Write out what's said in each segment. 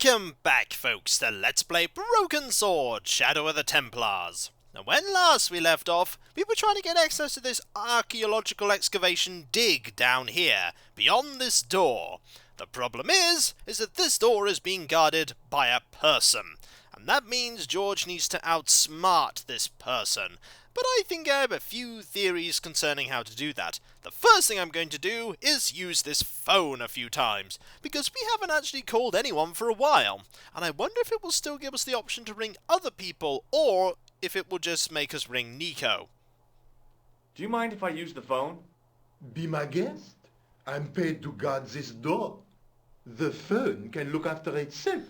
Welcome back, folks, to Let's Play Broken Sword, Shadow of the Templars. Now, when last we left off, we were trying to get access to this archaeological excavation dig down here, beyond this door. The problem is that this door is being guarded by a person, and that means George needs to outsmart this person. But I think I have a few theories concerning how to do that. The first thing I'm going to do is use this phone a few times, because we haven't actually called anyone for a while, and I wonder if it will still give us the option to ring other people, or if it will just make us ring Nico. Do you mind if I use the phone? Be my guest. I'm paid to guard this door. The phone can look after itself.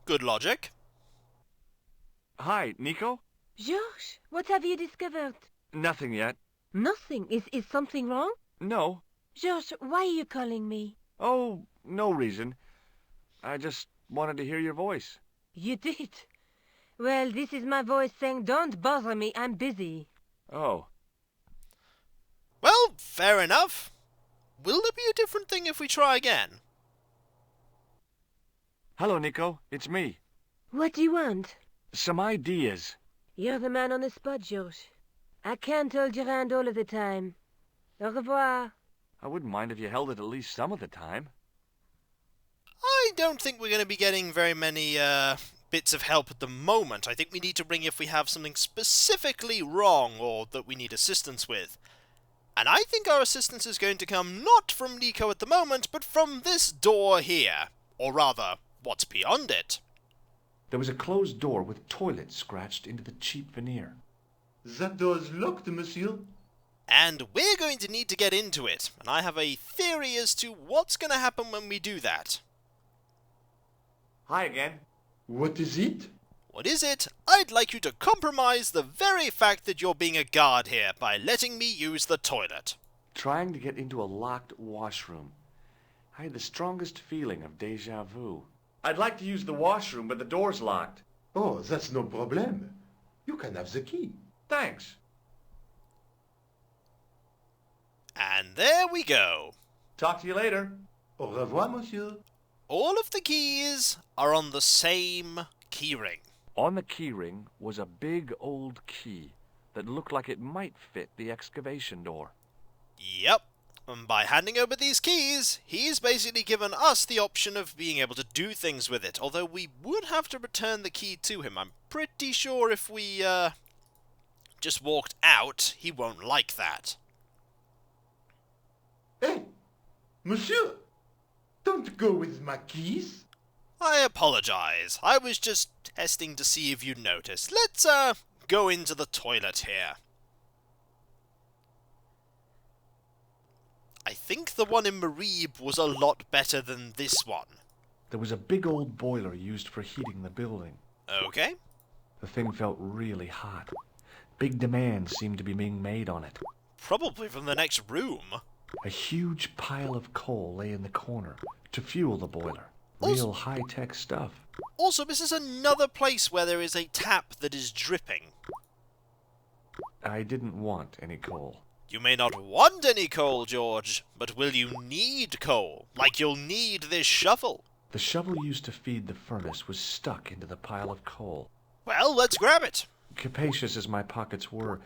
Good logic. Hi, Nico? George, what have you discovered? Nothing yet. Nothing. Is something wrong? No. George, why are you calling me? Oh, no reason. I just wanted to hear your voice. You did? Well, this is my voice saying, don't bother me, I'm busy. Oh. Well, fair enough. Will there be a different thing if we try again? Hello, Nico. It's me. What do you want? Some ideas. You're the man on the spot, George. I can't hold your hand all of the time. Au revoir. I wouldn't mind if you held it at least some of the time. I don't think we're going to be getting very many bits of help at the moment. I think we need to ring if we have something specifically wrong or that we need assistance with. And I think our assistance is going to come not from Nico at the moment, but from this door here. Or rather, what's beyond it. There was a closed door with toilets scratched into the cheap veneer. That door's locked, monsieur. And we're going to need to get into it, and I have a theory as to what's going to happen when we do that. Hi again. What is it? What is it? I'd like you to compromise the very fact that you're being a guard here by letting me use the toilet. Trying to get into a locked washroom. I had the strongest feeling of déjà vu. I'd like to use the washroom, but the door's locked. Oh, that's no problem. You can have the key. Thanks. And there we go. Talk to you later. Au revoir, monsieur. All of the keys are on the same keyring. On the keyring was a big old key that looked like it might fit the excavation door. Yep. And by handing over these keys, he's basically given us the option of being able to do things with it, although we would have to return the key to him. I'm pretty sure if we, just walked out, he won't like that. Hey, monsieur, don't go with my keys. I apologize. I was just testing to see if you'd noticed. Let's, go into the toilet here. I think the one in Marib was a lot better than this one. There was a big old boiler used for heating the building. Okay. The thing felt really hot. Big demands seemed to be being made on it. Probably from the next room. A huge pile of coal lay in the corner to fuel the boiler. Also, Real high-tech stuff. Also, this is another place where there is a tap that is dripping. I didn't want any coal. You may not want any coal, George, but will you need coal? Like you'll need this shovel? The shovel used to feed the furnace was stuck into the pile of coal. Well, let's grab it. Capacious as my pockets were,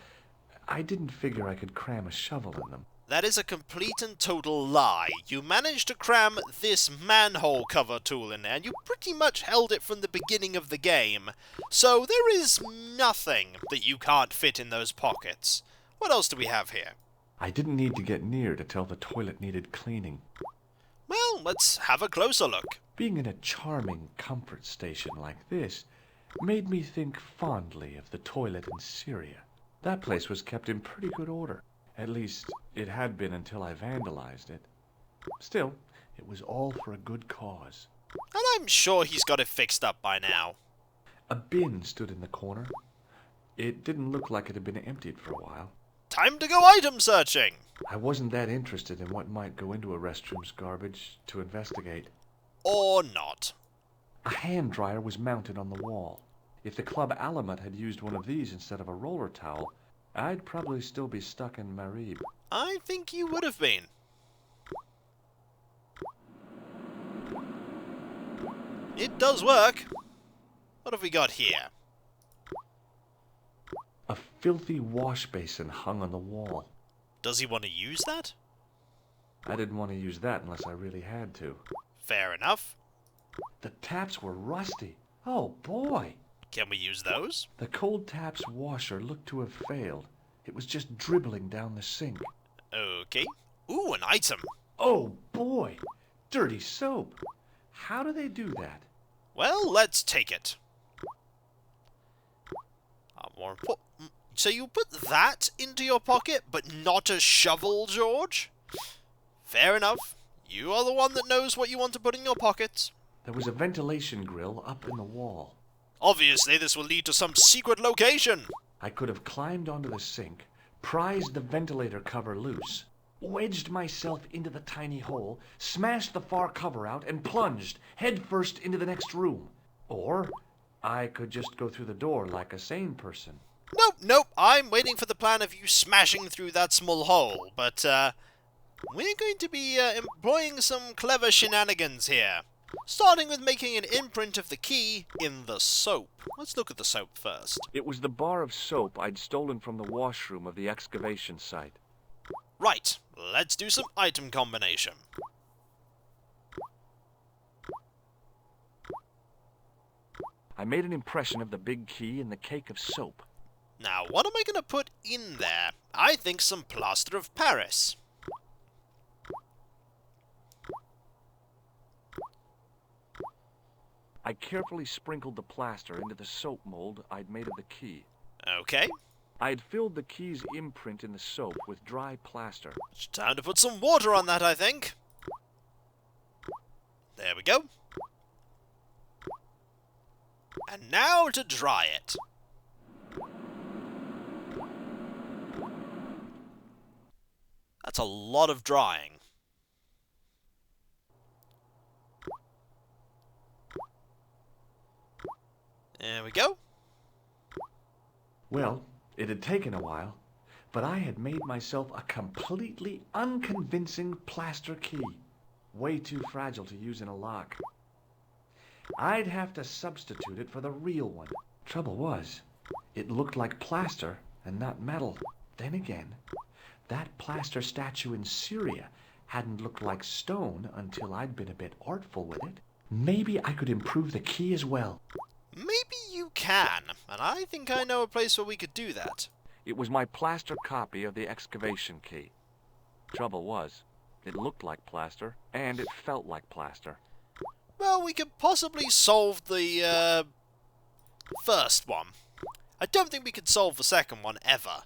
I didn't figure I could cram a shovel in them. That is a complete and total lie. You managed to cram this manhole cover tool in there, and you pretty much held it from the beginning of the game. So there is nothing that you can't fit in those pockets. What else do we have here? I didn't need to get near to tell the toilet needed cleaning. Well, let's have a closer look. Being in a charming comfort station like this made me think fondly of the toilet in Syria. That place was kept in pretty good order. At least, it had been until I vandalized it. Still, it was all for a good cause. And I'm sure he's got it fixed up by now. A bin stood in the corner. It didn't look like it had been emptied for a while. Time to go item searching! I wasn't that interested in what might go into a restroom's garbage to investigate. Or not. A hand dryer was mounted on the wall. If the Club Alamat had used one of these instead of a roller towel, I'd probably still be stuck in Marib. I think you would have been. It does work. What have we got here? A filthy wash basin hung on the wall. Does he want to use that? I didn't want to use that unless I really had to. Fair enough. The taps were rusty. Oh boy! Can we use those? The cold taps washer looked to have failed. It was just dribbling down the sink. Okay. Ooh, an item. Oh boy! Dirty soap! How do they do that? Well, let's take it. So you put that into your pocket, but not a shovel, George? Fair enough. You are the one that knows what you want to put in your pockets. There was a ventilation grill up in the wall. Obviously, this will lead to some secret location. I could have climbed onto the sink, prized the ventilator cover loose, wedged myself into the tiny hole, smashed the far cover out, and plunged headfirst into the next room. Or I could just go through the door like a sane person. Nope. I'm waiting for the plan of you smashing through that small hole. But, we're going to be employing some clever shenanigans here. Starting with making an imprint of the key in the soap. Let's look at the soap first. It was the bar of soap I'd stolen from the washroom of the excavation site. Right, let's do some item combination. I made an impression of the big key in the cake of soap. Now, what am I going to put in there? I think some plaster of Paris. I carefully sprinkled the plaster into the soap mold I'd made of the key. Okay. I'd filled the key's imprint in the soap with dry plaster. It's time to put some water on that, I think. There we go. And now to dry it. That's a lot of drying. There we go. Well, it had taken a while, but I had made myself a completely unconvincing plaster key. Way too fragile to use in a lock. I'd have to substitute it for the real one. Trouble was, it looked like plaster and not metal. Then again, that plaster statue in Syria hadn't looked like stone until I'd been a bit artful with it. Maybe I could improve the key as well. Maybe you can, and I think I know a place where we could do that. It was my plaster copy of the excavation key. Trouble was, it looked like plaster, and it felt like plaster. Well, we could possibly solve the, first one. I don't think we could solve the second one, ever.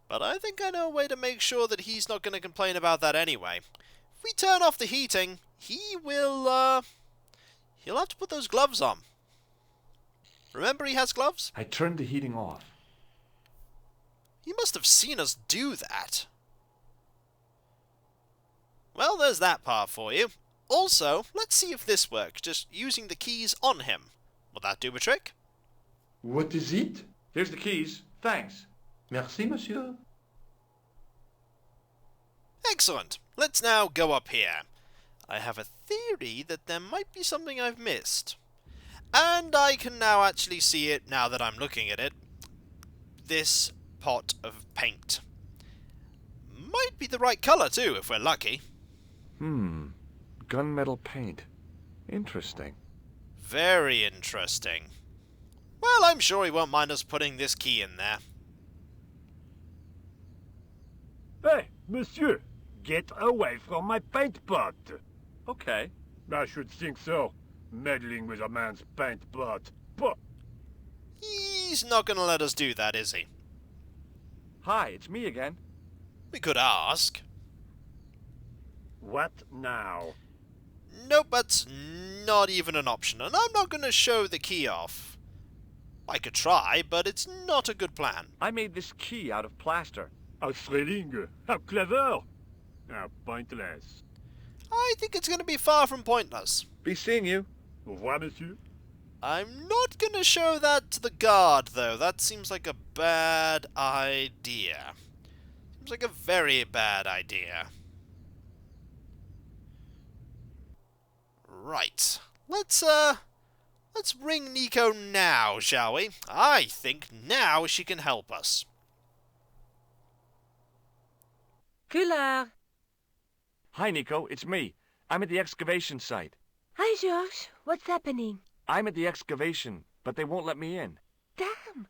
But I think I know a way to make sure that he's not going to complain about that anyway. If we turn off the heating, he will, he'll have to put those gloves on. Remember he has gloves? I turned the heating off. He must have seen us do that. Well, there's that part for you. Also, let's see if this works, just using the keys on him. Will that do a trick? What is it? Here's the keys. Thanks. Merci, monsieur. Excellent. Let's now go up here. I have a theory that there might be something I've missed. And I can now actually see it now that I'm looking at it. This pot of paint. Might be the right colour too, if we're lucky. Gunmetal paint. Interesting. Very interesting. Well, I'm sure he won't mind us putting this key in there. Hey, monsieur, get away from my paint pot. Okay. I should think so. Meddling with a man's paint pot. Puh. He's not going to let us do that, is he? Hi, it's me again. We could ask. What now? Nope, that's not even an option, and I'm not going to show the key off. I could try, but it's not a good plan. I made this key out of plaster. How thrilling. How clever. How pointless. I think it's going to be far from pointless. Be seeing you. Au revoir, monsieur. I'm not going to show that to the guard, though. That seems like a bad idea. Seems like a very bad idea. Right. Let's Let's ring Nico now, shall we? I think now she can help us. Killer. Hi, Nico. It's me. I'm at the excavation site. Hi, George. What's happening? I'm at the excavation, but they won't let me in. Damn.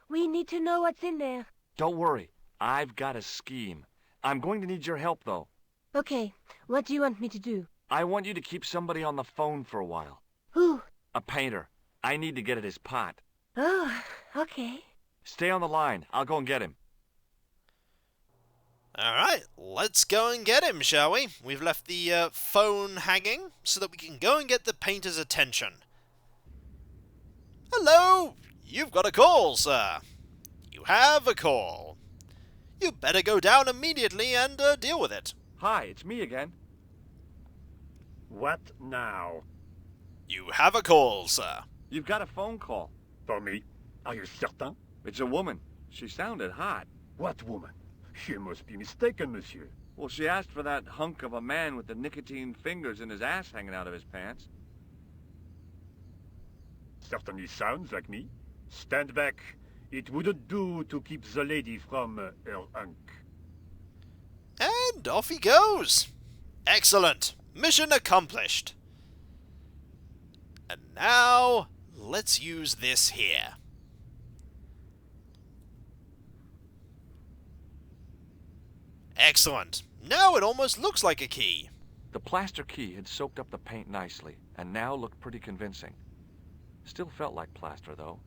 We need to know what's in there. Don't worry. I've got a scheme. I'm going to need your help, though. Okay, what do you want me to do? I want you to keep somebody on the phone for a while. Who? A painter. I need to get at his pot. Oh, okay. Stay on the line. I'll go and get him. Alright, let's go and get him, shall we? We've left the phone hanging so that we can go and get the painter's attention. Hello! You've got a call, sir. You have a call. You better go down immediately and deal with it. Hi, it's me again. What now? You have a call, sir. You've got a phone call. For me? Are you certain? It's a woman. She sounded hot. What woman? You must be mistaken, monsieur. Well, she asked for that hunk of a man with the nicotine fingers and his ass hanging out of his pants. Certainly sounds like me. Stand back. It wouldn't do to keep the lady from her hunk. And off he goes. Excellent. Mission accomplished. And now, let's use this here. Excellent. Now it almost looks like a key. The plaster key had soaked up the paint nicely, and now looked pretty convincing. Still felt like plaster, though.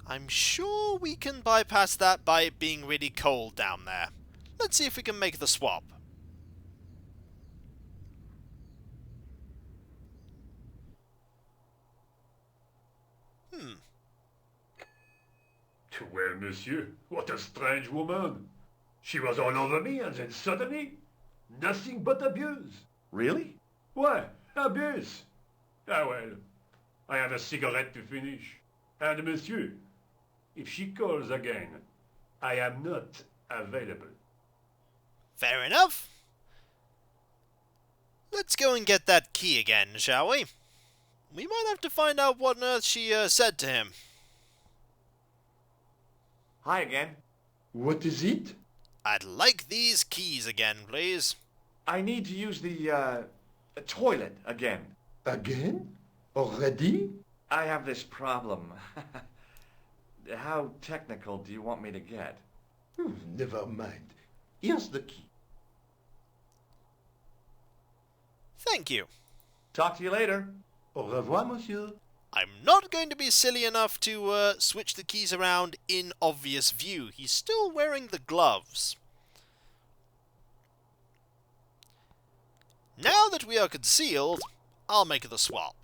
I'm sure we can bypass that by it being really cold down there. Let's see if we can make the swap. Well, monsieur, what a strange woman. She was all over me, and then suddenly, nothing but abuse. Really? Why, abuse? Ah well, I have a cigarette to finish. And monsieur, if she calls again, I am not available. Fair enough. Let's go and get that key again, shall we? We might have to find out what on earth she said to him. Hi again. What is it? I'd like these keys again, please. I need to use the toilet again. Again? Already? I have this problem. How technical do you want me to get? Never mind. Here's the key. Thank you. Talk to you later. Au revoir, monsieur. I'm not going to be silly enough to switch the keys around in obvious view. He's still wearing the gloves. Now that we are concealed, I'll make the swap.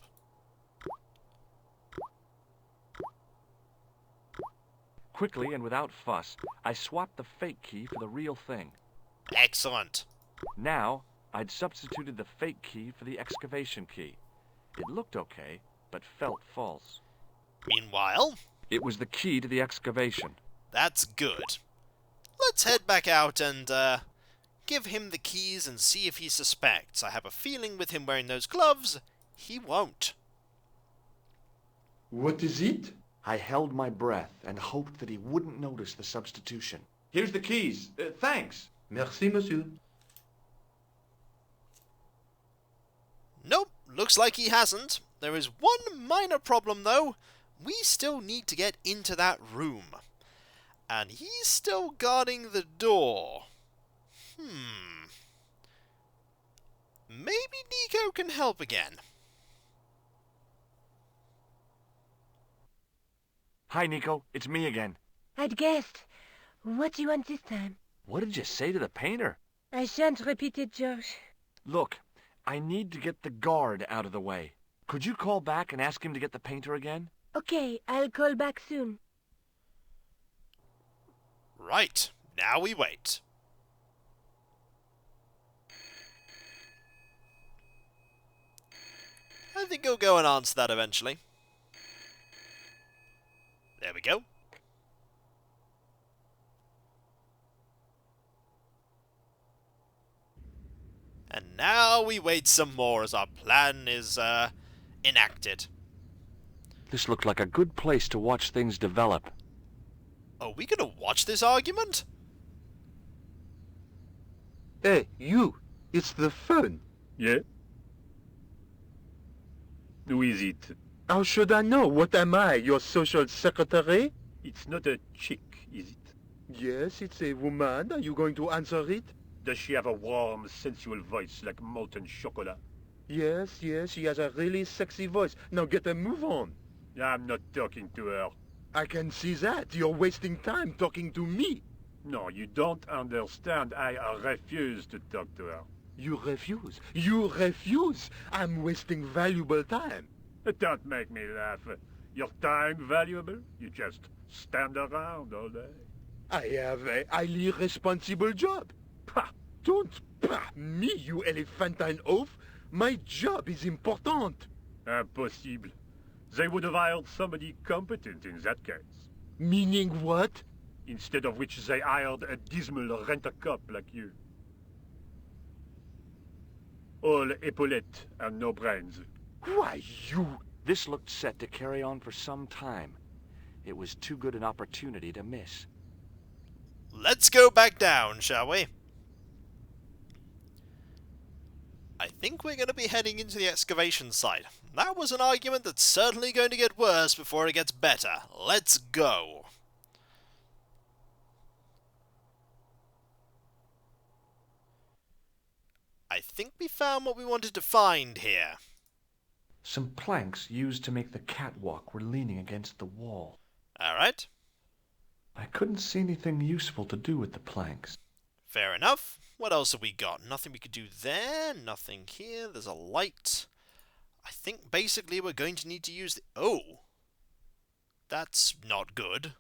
Quickly and without fuss, I swapped the fake key for the real thing. Excellent. Now, I'd substituted the fake key for the excavation key. It looked okay, but felt false. Meanwhile, It was the key to the excavation. that's good. Let's head back out and give him the keys and see if he suspects. I have a feeling with him wearing those gloves, he won't. What is it? I held my breath and hoped that he wouldn't notice the substitution. Here's the keys. Thanks. Merci, monsieur. Nope, looks like he hasn't. There is one minor problem, though. We still need to get into that room. And he's still guarding the door. Maybe Nico can help again. Hi, Nico. It's me again. I'd guessed. What do you want this time? What did you say to the painter? I shan't repeat it, George. Look, I need to get the guard out of the way. Could you call back and ask him to get the painter again? Okay, I'll call back soon. Right, now we wait. I think he'll go and answer that eventually. There we go. And now we wait some more as our plan is enacted. This looked like a good place to watch things develop. Are we gonna watch this argument? Hey, you! It's the phone. Yeah? Who is it? How should I know? What am I, your social secretary? It's not a chick, is it? Yes, it's a woman. Are you going to answer it? Does she have a warm, sensual voice like molten chocolate? Yes, she has a really sexy voice. Now get a move on. I'm not talking to her. I can see that. You're wasting time talking to me. No, you don't understand. I refuse to talk to her. You refuse. You refuse. I'm wasting valuable time. Don't make me laugh. Your time valuable? You just stand around all day. I have a highly responsible job. Pah! Don't pah me, you elephantine oaf. My job is important. Impossible. They would have hired somebody competent in that case. Meaning what? Instead of which they hired a dismal rent-a-cop like you. All epaulettes and no brains. Why, you... This looked set to carry on for some time. It was too good an opportunity to miss. Let's go back down, shall we? I think we're going to be heading into the excavation site. That was an argument that's certainly going to get worse before it gets better. Let's go. I think we found what we wanted to find here. Some planks used to make the catwalk were leaning against the wall. Alright. I couldn't see anything useful to do with the planks. Fair enough. What else have we got? Nothing we could do there. Nothing here. There's a light. I think basically we're going to need to use the... Oh! That's not good.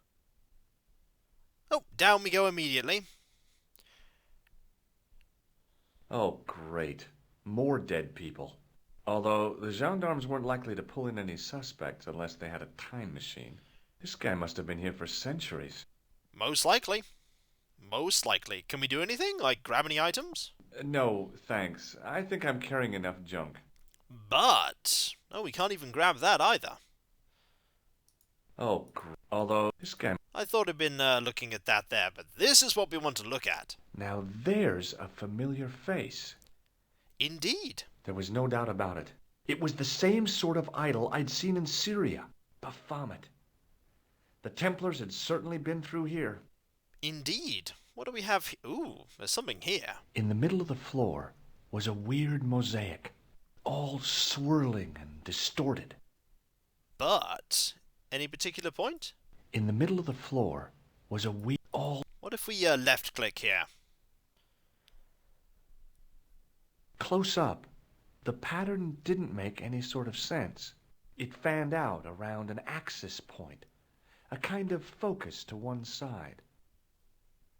Oh, down we go immediately. Oh, great. More dead people. Although, the gendarmes weren't likely to pull in any suspects unless they had a time machine. This guy must have been here for centuries. Most likely. Most likely. Can we do anything? Like grab any items? No, thanks. I think I'm carrying enough junk. But... Oh, we can't even grab that either. Oh, although, this guy... I thought I'd been looking at that there, but this is what we want to look at. Now there's a familiar face. Indeed. There was no doubt about it. It was the same sort of idol I'd seen in Syria. Baphomet. The Templars had certainly been through here. Indeed. What do we have here? Ooh, there's something here. In the middle of the floor was a weird mosaic, all swirling and distorted. But, any particular point? In the middle of the floor was a weird... What if we left-click here? Close up, the pattern didn't make any sort of sense. It fanned out around an axis point, a kind of focus to one side.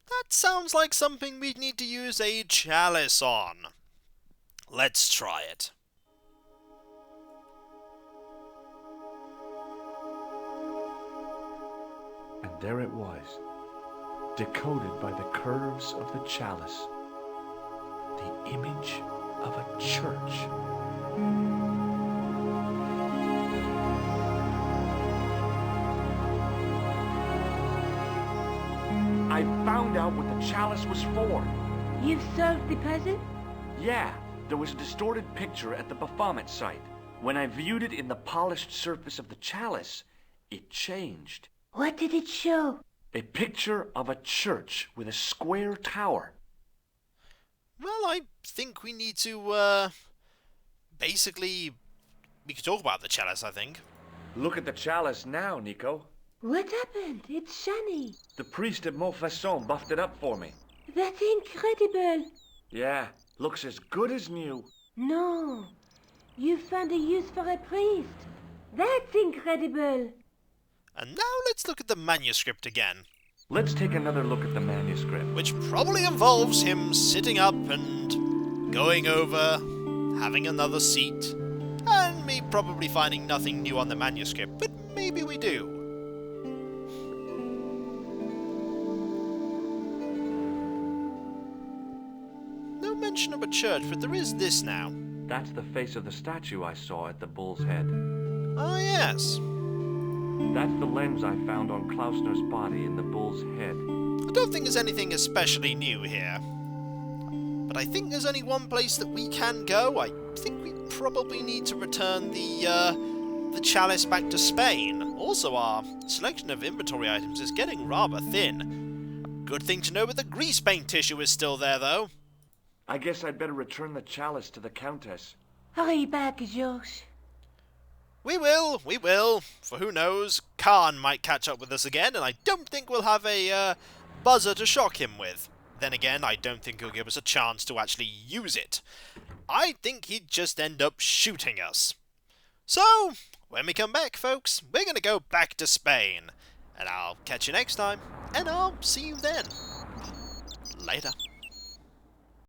That sounds like something we'd need to use a chalice on. Let's try it. And there it was, decoded by the curves of the chalice. The image of a church. I found out what the chalice was for. You've solved the puzzle? Yeah, there was a distorted picture at the Baphomet site. When I viewed it in the polished surface of the chalice, it changed. What did it show? A picture of a church with a square tower. Well, I think we need to, basically... We could talk about the chalice, I think. Look at the chalice now, Nico. What happened? It's shiny. The priest at Montfaucon buffed it up for me. That's incredible. Yeah, looks as good as new. No. You found a use for a priest. That's incredible. And now let's look at the manuscript again. Let's take another look at the manuscript. Which probably involves him sitting up and going over, having another seat, and me probably finding nothing new on the manuscript, but maybe we do. No mention of a church, but there is this now. That's the face of the statue I saw at the Bull's Head. Ah, yes. That's the lens I found on Klausner's body in the bull's head. I don't think there's anything especially new here. But I think there's only one place that we can go. I think we probably need to return the chalice back to Spain. Also, our selection of inventory items is getting rather thin. Good thing to know that the grease paint tissue is still there, though. I guess I'd better return the chalice to the Countess. Hurry back, Georges. We will, for who knows, Khan might catch up with us again, and I don't think we'll have a buzzer to shock him with. Then again, I don't think he'll give us a chance to actually use it. I think he'd just end up shooting us. So, when we come back, folks, we're going to go back to Spain. And I'll catch you next time, and I'll see you then. Later.